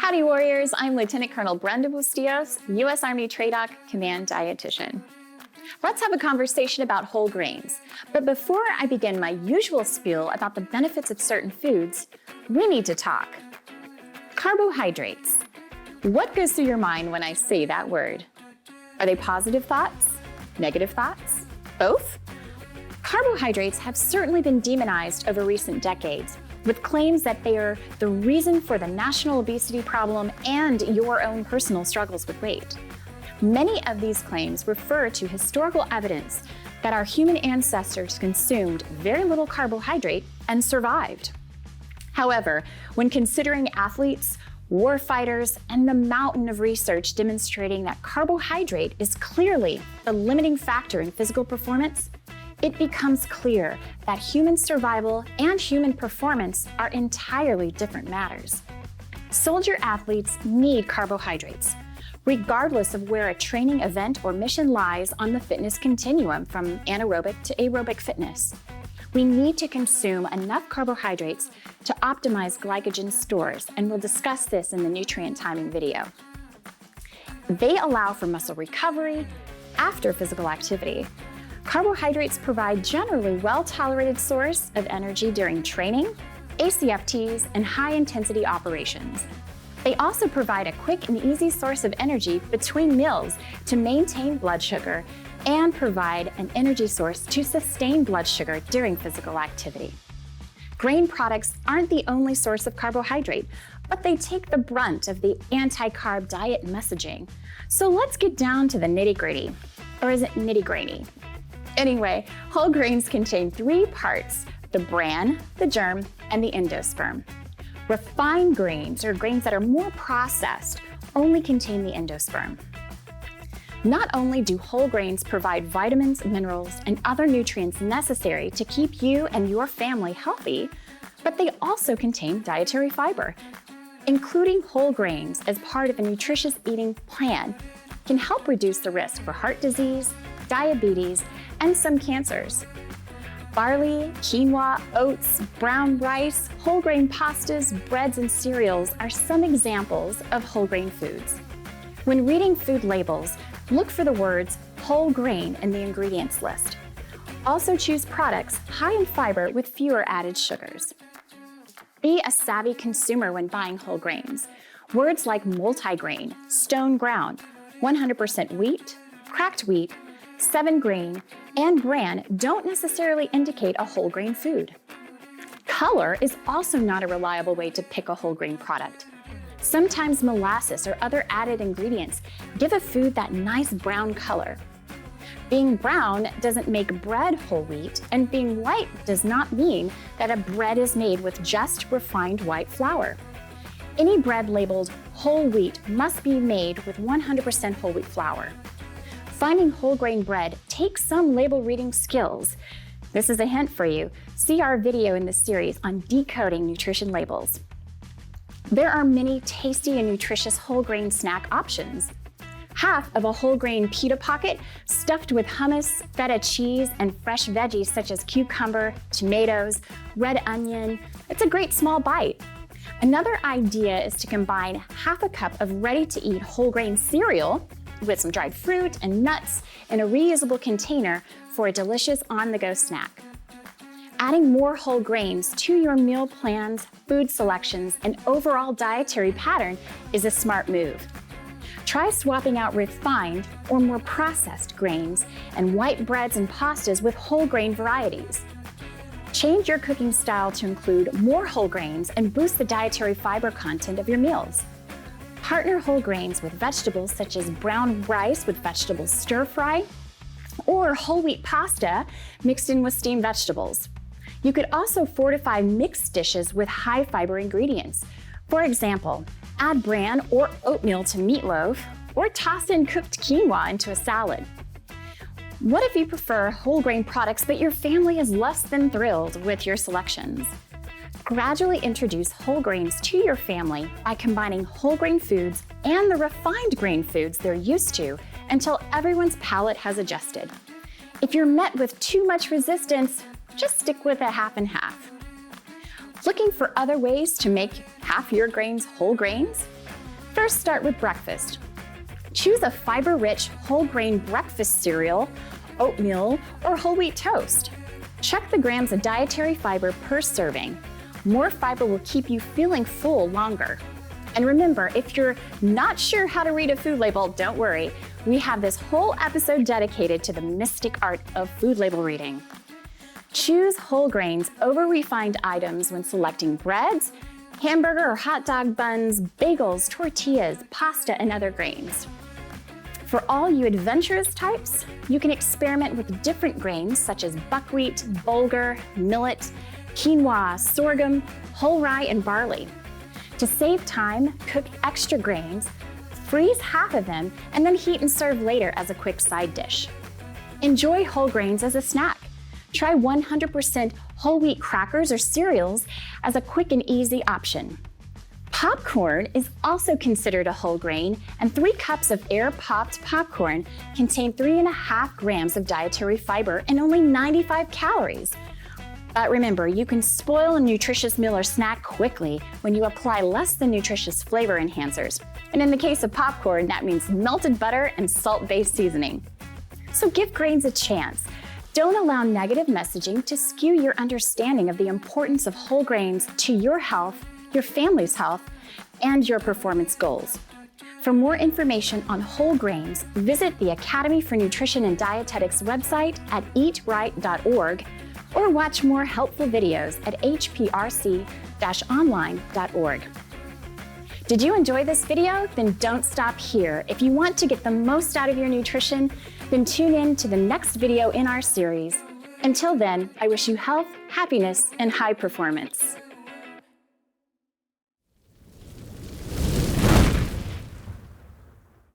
Howdy Warriors, I'm Lieutenant Colonel Brenda Bustillos, U.S. Army TRADOC Command Dietitian. Let's have a conversation about whole grains. But before I begin my usual spiel about the benefits of certain foods, we need to talk. Carbohydrates. What goes through your mind when I say that word? Are they positive thoughts? Negative thoughts? Both? Carbohydrates have certainly been demonized over recent decades, with claims that they are the reason for the national obesity problem and your own personal struggles with weight. Many of these claims refer to historical evidence that our human ancestors consumed very little carbohydrate and survived. However, when considering athletes, war fighters, and the mountain of research demonstrating that carbohydrate is clearly the limiting factor in physical performance, it becomes clear that human survival and human performance are entirely different matters. Soldier athletes need carbohydrates, regardless of where a training event or mission lies on the fitness continuum from anaerobic to aerobic fitness. We need to consume enough carbohydrates to optimize glycogen stores, and we'll discuss this in the nutrient timing video. They allow for muscle recovery after physical activity. Carbohydrates provide generally well-tolerated source of energy during training, ACFTs, and high-intensity operations. They also provide a quick and easy source of energy between meals to maintain blood sugar and provide an energy source to sustain blood sugar during physical activity. Grain products aren't the only source of carbohydrate, but they take the brunt of the anti-carb diet messaging. So let's get down to the nitty-gritty. Or is it nitty-gritty? Anyway, whole grains contain three parts: the bran, the germ, and the endosperm. Refined grains, or grains that are more processed, only contain the endosperm. Not only do whole grains provide vitamins, minerals, and other nutrients necessary to keep you and your family healthy, but they also contain dietary fiber. Including whole grains as part of a nutritious eating plan can help reduce the risk for heart disease, diabetes, and some cancers. Barley, quinoa, oats, brown rice, whole grain pastas, breads, and cereals are some examples of whole grain foods. When reading food labels, look for the words whole grain in the ingredients list. Also choose products high in fiber with fewer added sugars. Be a savvy consumer when buying whole grains. Words like multigrain, stone ground, 100% wheat, cracked wheat, 7-grain, and bran don't necessarily indicate a whole grain food. Color is also not a reliable way to pick a whole grain product. Sometimes molasses or other added ingredients give a food that nice brown color. Being brown doesn't make bread whole wheat, and being white does not mean that a bread is made with just refined white flour. Any bread labeled whole wheat must be made with 100% whole wheat flour. Finding whole grain bread takes some label reading skills. This is a hint for you. See our video in this series on decoding nutrition labels. There are many tasty and nutritious whole grain snack options. Half of a whole grain pita pocket stuffed with hummus, feta cheese, and fresh veggies such as cucumber, tomatoes, red onion. It's a great small bite. Another idea is to combine half a cup of ready-to-eat whole grain cereal with some dried fruit and nuts in a reusable container for a delicious on-the-go snack. Adding more whole grains to your meal plans, food selections, and overall dietary pattern is a smart move. Try swapping out refined or more processed grains and white breads and pastas with whole grain varieties. Change your cooking style to include more whole grains and boost the dietary fiber content of your meals. Partner whole grains with vegetables such as brown rice with vegetable stir fry, or whole wheat pasta mixed in with steamed vegetables. You could also fortify mixed dishes with high fiber ingredients. For example, add bran or oatmeal to meatloaf, or toss in cooked quinoa into a salad. What if you prefer whole grain products but your family is less than thrilled with your selections? Gradually introduce whole grains to your family by combining whole grain foods and the refined grain foods they're used to until everyone's palate has adjusted. If you're met with too much resistance, just stick with a half and half. Looking for other ways to make half your grains whole grains? First, start with breakfast. Choose a fiber-rich whole grain breakfast cereal, oatmeal, or whole wheat toast. Check the grams of dietary fiber per serving. More fiber will keep you feeling full longer. And remember, if you're not sure how to read a food label, don't worry. We have this whole episode dedicated to the mystic art of food label reading. Choose whole grains over refined items when selecting breads, hamburger or hot dog buns, bagels, tortillas, pasta, and other grains. For all you adventurous types, you can experiment with different grains such as buckwheat, bulgur, millet, quinoa, sorghum, whole rye, and barley. To save time, cook extra grains, freeze half of them, and then heat and serve later as a quick side dish. Enjoy whole grains as a snack. Try 100% whole wheat crackers or cereals as a quick and easy option. Popcorn is also considered a whole grain, and 3 cups of air-popped popcorn contain 3.5 grams of dietary fiber and only 95 calories. But remember, you can spoil a nutritious meal or snack quickly when you apply less than nutritious flavor enhancers. And in the case of popcorn, that means melted butter and salt-based seasoning. So give grains a chance. Don't allow negative messaging to skew your understanding of the importance of whole grains to your health, your family's health, and your performance goals. For more information on whole grains, visit the Academy for Nutrition and Dietetics website at eatright.org or watch more helpful videos at hprc-online.org. Did you enjoy this video? Then don't stop here. If you want to get the most out of your nutrition, then tune in to the next video in our series. Until then, I wish you health, happiness, and high performance.